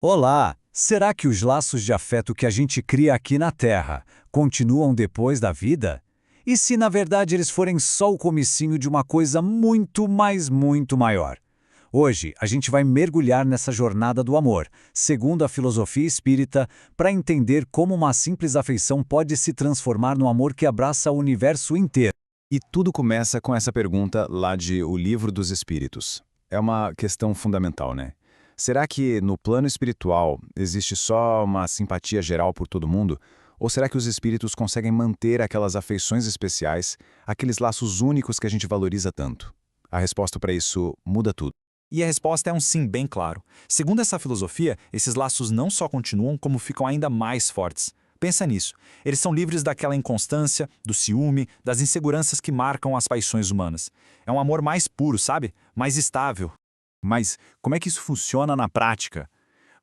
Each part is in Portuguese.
Olá! Será que os laços de afeto que a gente cria aqui na Terra continuam depois da vida? E se na verdade eles forem só o comecinho de uma coisa muito, mas muito maior? Hoje a gente vai mergulhar nessa jornada do amor, segundo a filosofia espírita, para entender como uma simples afeição pode se transformar num amor que abraça o universo inteiro. E tudo começa com essa pergunta lá de O Livro dos Espíritos. É uma questão fundamental, né? Será que no plano espiritual existe só uma simpatia geral por todo mundo? Ou será que os espíritos conseguem manter aquelas afeições especiais, aqueles laços únicos que a gente valoriza tanto? A resposta para isso muda tudo. E a resposta é um sim bem claro. Segundo essa filosofia, esses laços não só continuam, como ficam ainda mais fortes. Pensa nisso. Eles são livres daquela inconstância, do ciúme, das inseguranças que marcam as paixões humanas. É um amor mais puro, sabe? Mais estável. Mas como é que isso funciona na prática?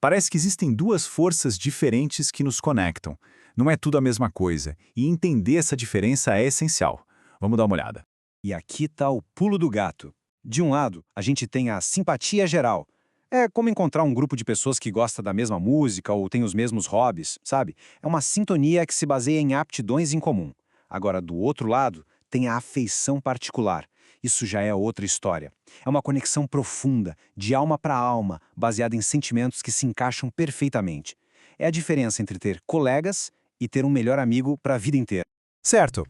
Parece que existem duas forças diferentes que nos conectam. Não é tudo a mesma coisa, e entender essa diferença é essencial. Vamos dar uma olhada. E aqui está o pulo do gato. De um lado, a gente tem a simpatia geral. É como encontrar um grupo de pessoas que gosta da mesma música ou tem os mesmos hobbies, sabe? É uma sintonia que se baseia em aptidões em comum. Agora, do outro lado, tem a afeição particular. Isso já é outra história. É uma conexão profunda, de alma para alma, baseada em sentimentos que se encaixam perfeitamente. É a diferença entre ter colegas e ter um melhor amigo para a vida inteira. Certo.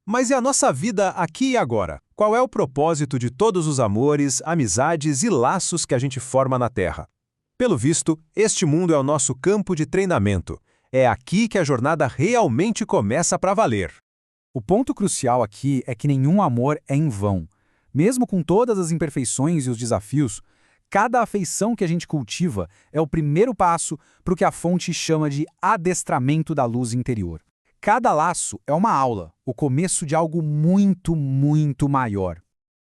Mas e a nossa vida aqui e agora? Qual é o propósito de todos os amores, amizades e laços que a gente forma na Terra? Pelo visto, este mundo é o nosso campo de treinamento. É aqui que a jornada realmente começa para valer. O ponto crucial aqui é que nenhum amor é em vão. Mesmo com todas as imperfeições e os desafios, cada afeição que a gente cultiva é o primeiro passo para o que a fonte chama de adestramento da luz interior. Cada laço é uma aula, o começo de algo muito, muito maior.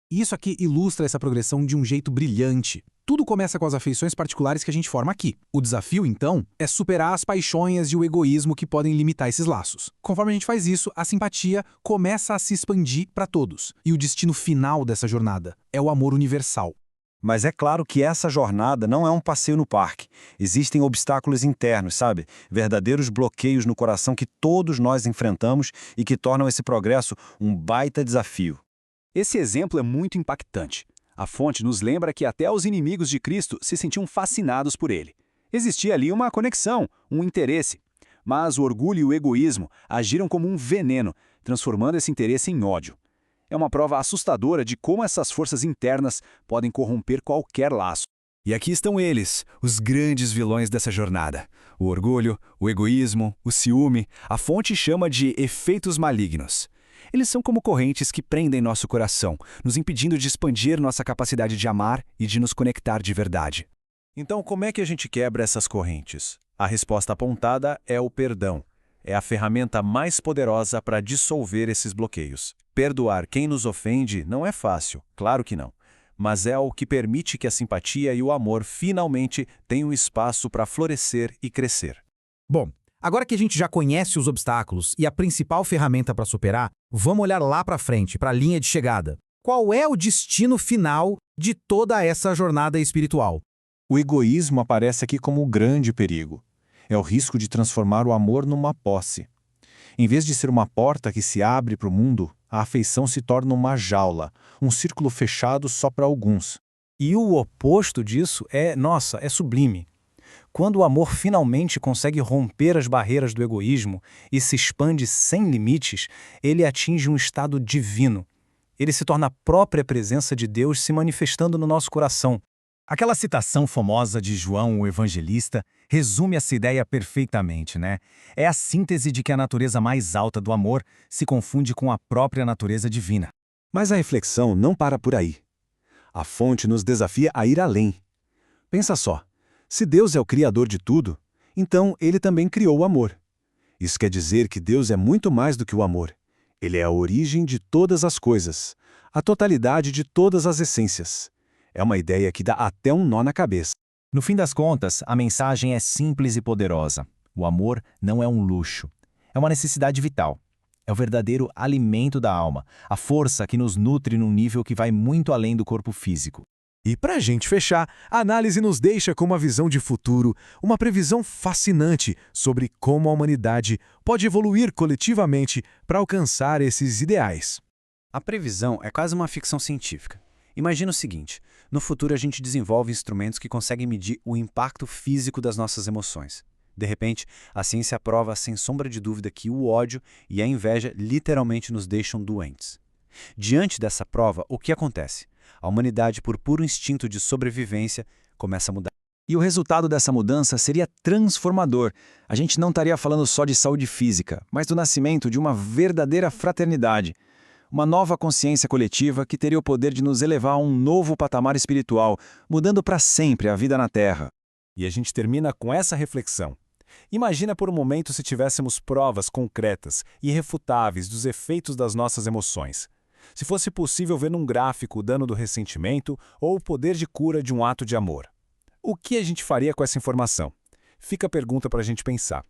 E isso aqui ilustra essa progressão de um jeito brilhante. Tudo começa com as afeições particulares que a gente forma aqui. O desafio, então, é superar as paixões e o egoísmo que podem limitar esses laços. Conforme a gente faz isso, a simpatia começa a se expandir para todos. E o destino final dessa jornada é o amor universal. Mas é claro que essa jornada não é um passeio no parque. Existem obstáculos internos, sabe? Verdadeiros bloqueios no coração que todos nós enfrentamos e que tornam esse progresso um baita desafio. Esse exemplo é muito impactante. A fonte nos lembra que até os inimigos de Cristo se sentiam fascinados por ele. Existia ali uma conexão, um interesse. Mas o orgulho e o egoísmo agiram como um veneno, transformando esse interesse em ódio. É uma prova assustadora de como essas forças internas podem corromper qualquer laço. E aqui estão eles, os grandes vilões dessa jornada. O orgulho, o egoísmo, o ciúme, a fonte chama de efeitos malignos. Eles são como correntes que prendem nosso coração, nos impedindo de expandir nossa capacidade de amar e de nos conectar de verdade. Então, como é que a gente quebra essas correntes? A resposta apontada é o perdão. É a ferramenta mais poderosa para dissolver esses bloqueios. Perdoar quem nos ofende não é fácil, claro que não. Mas é o que permite que a simpatia e o amor finalmente tenham espaço para florescer e crescer. Bom, agora que a gente já conhece os obstáculos e a principal ferramenta para superar, vamos olhar lá para frente, para a linha de chegada. Qual é o destino final de toda essa jornada espiritual? O egoísmo aparece aqui como o grande perigo. É o risco de transformar o amor numa posse. Em vez de ser uma porta que se abre para o mundo, a afeição se torna uma jaula, um círculo fechado só para alguns. E o oposto disso é sublime. Quando o amor finalmente consegue romper as barreiras do egoísmo e se expande sem limites, ele atinge um estado divino. Ele se torna a própria presença de Deus se manifestando no nosso coração. Aquela citação famosa de João, o Evangelista, resume essa ideia perfeitamente, né? É a síntese de que a natureza mais alta do amor se confunde com a própria natureza divina. Mas a reflexão não para por aí. A fonte nos desafia a ir além. Pensa só, se Deus é o criador de tudo, então ele também criou o amor. Isso quer dizer que Deus é muito mais do que o amor. Ele é a origem de todas as coisas, a totalidade de todas as essências. É uma ideia que dá até um nó na cabeça. No fim das contas, a mensagem é simples e poderosa. O amor não é um luxo. É uma necessidade vital. É o verdadeiro alimento da alma, a força que nos nutre num nível que vai muito além do corpo físico. E para a gente fechar, a análise nos deixa com uma visão de futuro, uma previsão fascinante sobre como a humanidade pode evoluir coletivamente para alcançar esses ideais. A previsão é quase uma ficção científica. Imagina o seguinte: no futuro a gente desenvolve instrumentos que conseguem medir o impacto físico das nossas emoções. De repente, a ciência prova sem sombra de dúvida que o ódio e a inveja literalmente nos deixam doentes. Diante dessa prova, o que acontece? A humanidade, por puro instinto de sobrevivência, começa a mudar. E o resultado dessa mudança seria transformador. A gente não estaria falando só de saúde física, mas do nascimento de uma verdadeira fraternidade. Uma nova consciência coletiva que teria o poder de nos elevar a um novo patamar espiritual, mudando para sempre a vida na Terra. E a gente termina com essa reflexão. Imagina por um momento se tivéssemos provas concretas e irrefutáveis dos efeitos das nossas emoções. Se fosse possível ver num gráfico o dano do ressentimento ou o poder de cura de um ato de amor. O que a gente faria com essa informação? Fica a pergunta para a gente pensar.